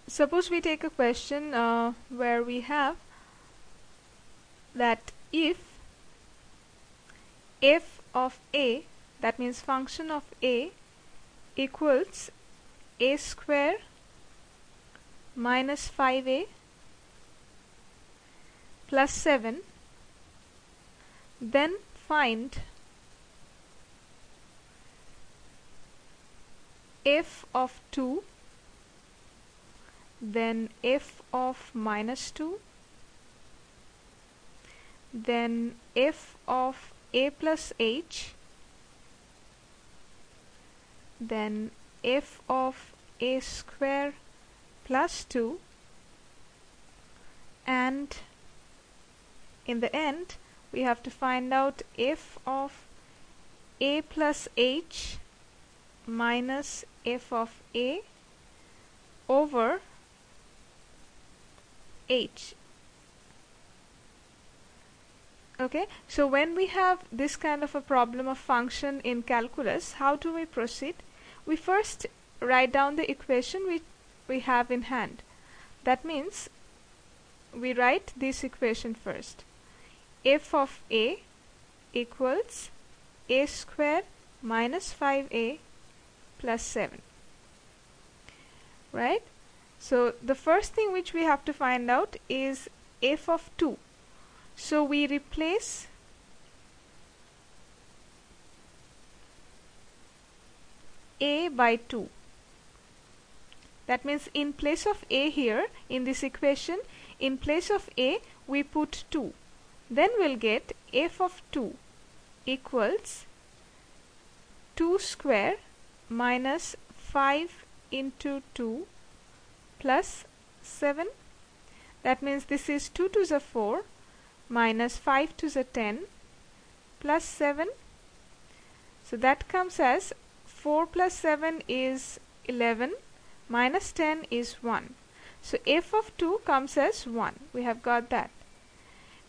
Suppose we take a question where we have that if f of a, that means function of a, equals a square minus 5a plus 7, then find f of 2, then f of minus 2, then f of a plus h, then f of a square plus 2, and in the end we have to find out f of a plus h minus f of a over h. Okay, so when we have this kind of a problem of function in calculus, how do we proceed? We first write down the equation which we have in hand. That means we write this equation first. F of a equals a square minus 5a plus 7. Right? So the first thing which we have to find out is f of 2. So we replace a by 2. That means in place of a here in this equation, in place of a we put 2. Then we'll get f of 2 equals 2 square minus 5 into 2 plus 7. That means this is 2 to the 4 minus 5 to the 10 plus 7. So that comes as 4 plus 7 is 11 minus 10 is 1. So f of 2 comes as 1. We have got that.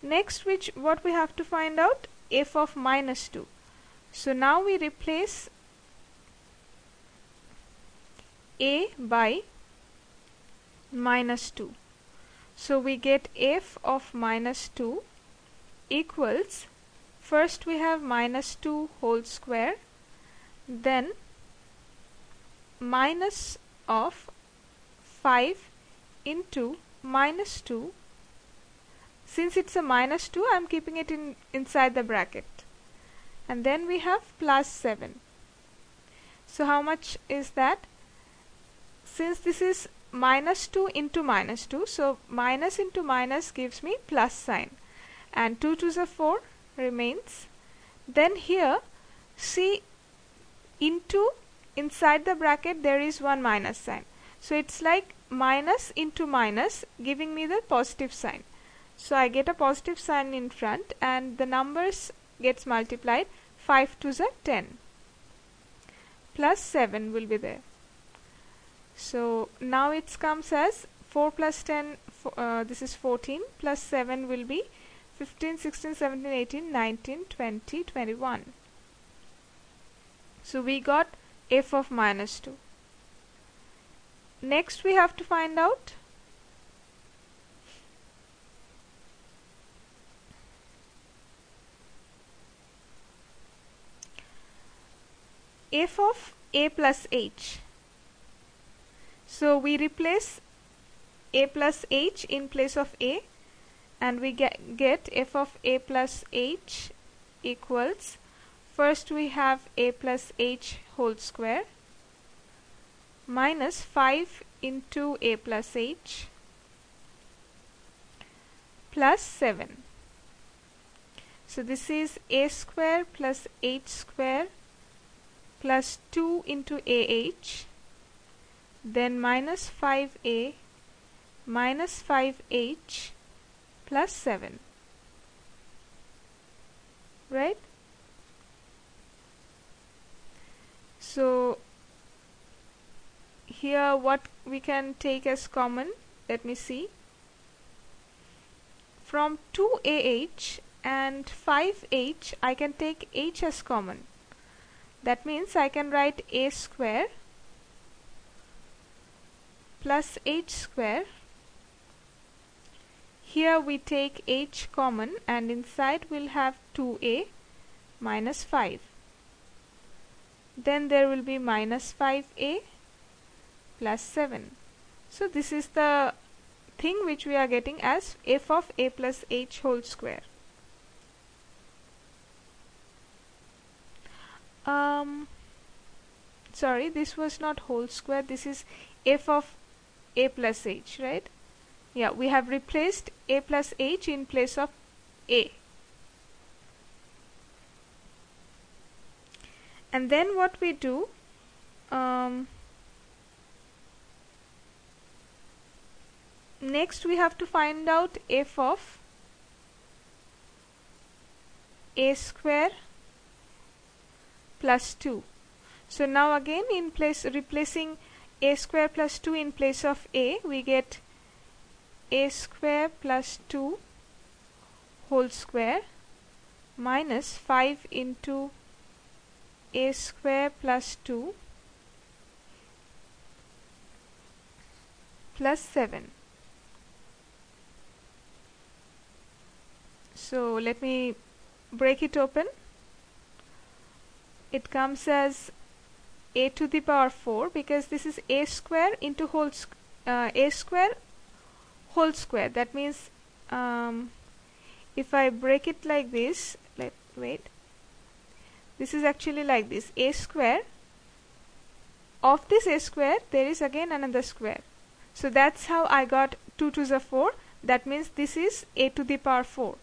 Next, what we have to find out? F of minus 2. So now we replace a by minus 2. So we get f of minus 2 equals, first we have minus 2 whole square, then minus of 5 into minus 2. Since it's a minus 2, I am keeping it inside the bracket. And then we have plus 7. So how much is that? Since this is minus 2 into minus 2, so minus into minus gives me plus sign. And 2 to the 4 remains. Then here, see, into inside the bracket there is one minus sign. So it's like minus into minus giving me the positive sign. So I get a positive sign in front and the numbers gets multiplied. 5 to the 10 plus 7 will be there. So now it comes as 4 plus 10, this is 14, plus 7 will be 15, 16, 17, 18, 19, 20, 21. So we got f of minus 2. Next we have to find out f of a plus h. So we replace a plus h in place of a and we get f of a plus h equals, first we have a plus h whole square minus 5 into a plus h plus 7. So this is a square plus h square plus 2 into ah, then minus 5a minus 5h plus 7. Right? So here what we can take as common, let me see. From 2ah and 5h I can take h as common. That means I can write a square plus h square. Here we take h common and inside we'll have 2a minus 5. Then there will be minus 5a plus 7. So this is the thing which we are getting as f of a plus h whole square. Sorry, this was not whole square, this is f of a plus h, right? Yeah, we have replaced a plus h in place of a. And then what we do, next we have to find out f of a square plus 2. So now again in place, replacing a square plus 2 in place of a, we get a square plus 2 whole square minus 5 into a square plus 2 plus 7. So let me break it open. It comes as a to the power 4 because this is a square into a square whole square. That means if I break it like this, this is actually like this: a square, of this a square there is again another square. So that's how I got 2 to the 4. That means this is a to the power 4.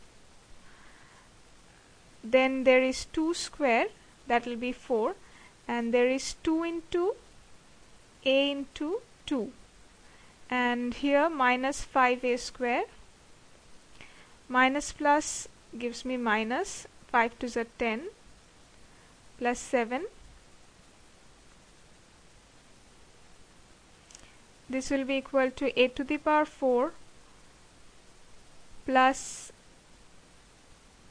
Then there is 2 square, that will be 4, and there is 2 into a into 2, and here minus 5a square, minus plus gives me minus 5 to the 10 plus 7. This will be equal to a to the power 4 plus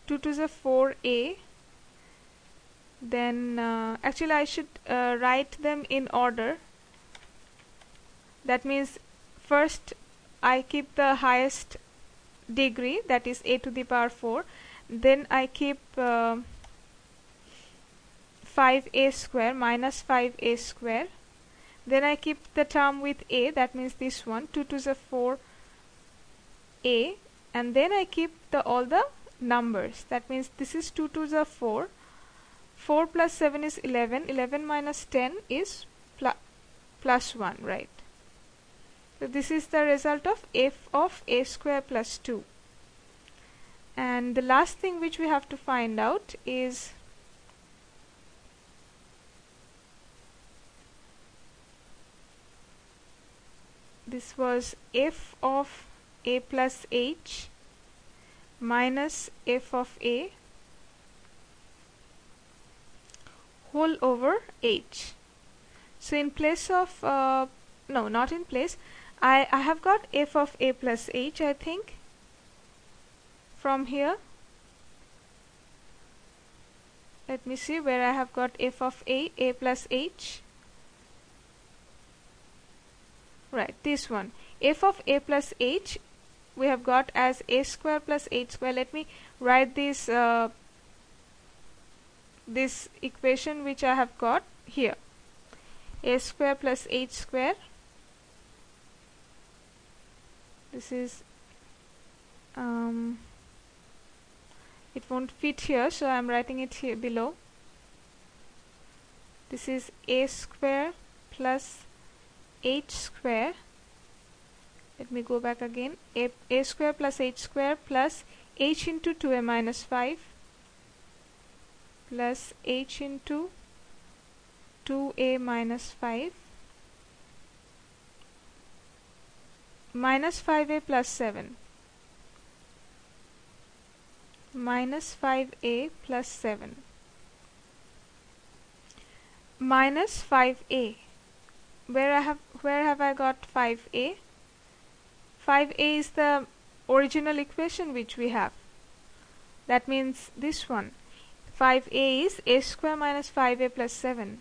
2 to the 4a. Then actually I should write them in order. That means first I keep the highest degree, that is a to the power 4. Then I keep 5a square minus 5a square. Then I keep the term with a, that means this one, 2 to the 4a, and then I keep all the numbers. That means this is 2 to the 4. 4 plus 7 is 11. 11 minus 10 is plus 1, right? So this is the result of f of a square plus 2. And the last thing which we have to find out is this was f of a plus h minus f of a whole over h. So in place of no, not in place, I have got f of a plus h, I think, from here. Let me see where I have got f of a plus h. Right, this one, f of a plus h we have got as a square plus h square. Let me write this this equation which I have got here: a square plus h square. This is it won't fit here, so I am writing it here below. This is a square plus h square. Let me go back again. A square plus h square plus h into 2a minus 5 plus h into 2a minus 5 minus 5a plus 7 minus 5a plus 7 minus 5a. Where have I got 5a? 5a is the original equation which we have. That means this one. 5a is a square minus 5a plus 7.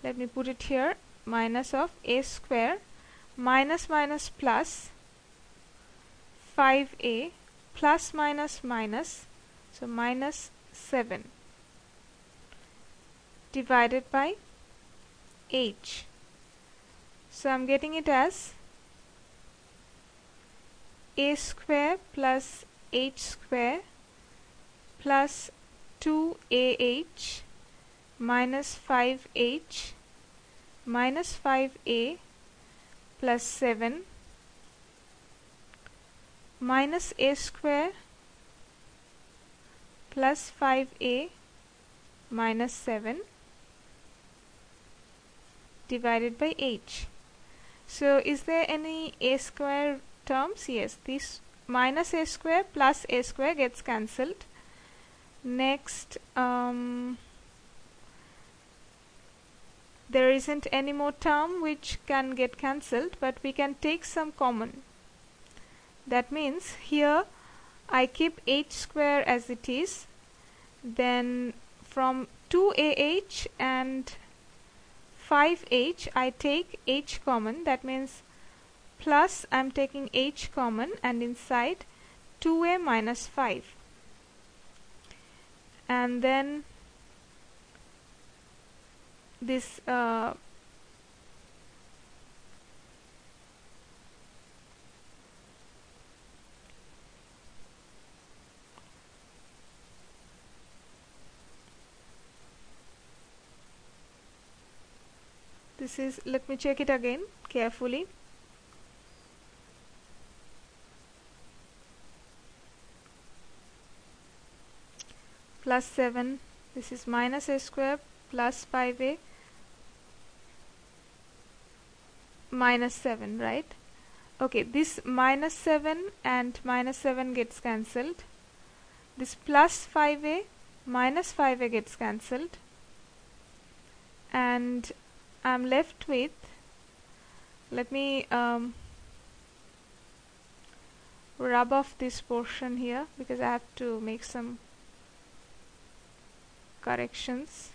Let me put it here. minus of a square minus minus plus 5a plus minus minus, so minus 7 divided by h. So I'm getting it as a square plus h square plus 2ah minus 5h minus 5a plus 7 minus a square plus 5a minus 7 divided by h. So is there any a square terms? Yes, this minus a square plus a square gets cancelled. Next, there isn't any more term which can get cancelled, but we can take some common. That means here I keep h square as it is, then from 2ah and 5h I take h common. That means plus I'm taking h common, and inside 2a minus 5, and then this this is, let me check it again carefully. Plus 7, this is minus a square plus 5a minus 7, right? Okay, this minus 7 and minus 7 gets cancelled. This plus 5a minus 5a gets cancelled, and I'm left with, let me rub off this portion here because I have to make some corrections.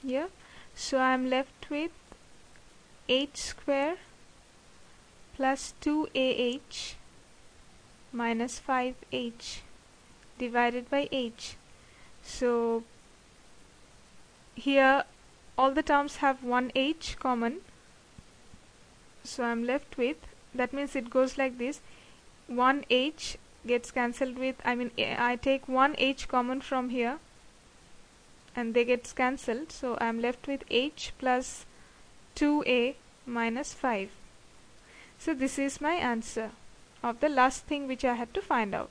Yeah, so I'm left with h square plus 2ah minus 5h divided by h. So here all the terms have one h common, so I'm left with, that means it goes like this, one h gets cancelled with, I take one h common from here and they get cancelled, so I'm left with h plus 2a minus 5. So this is my answer of the last thing which I had to find out.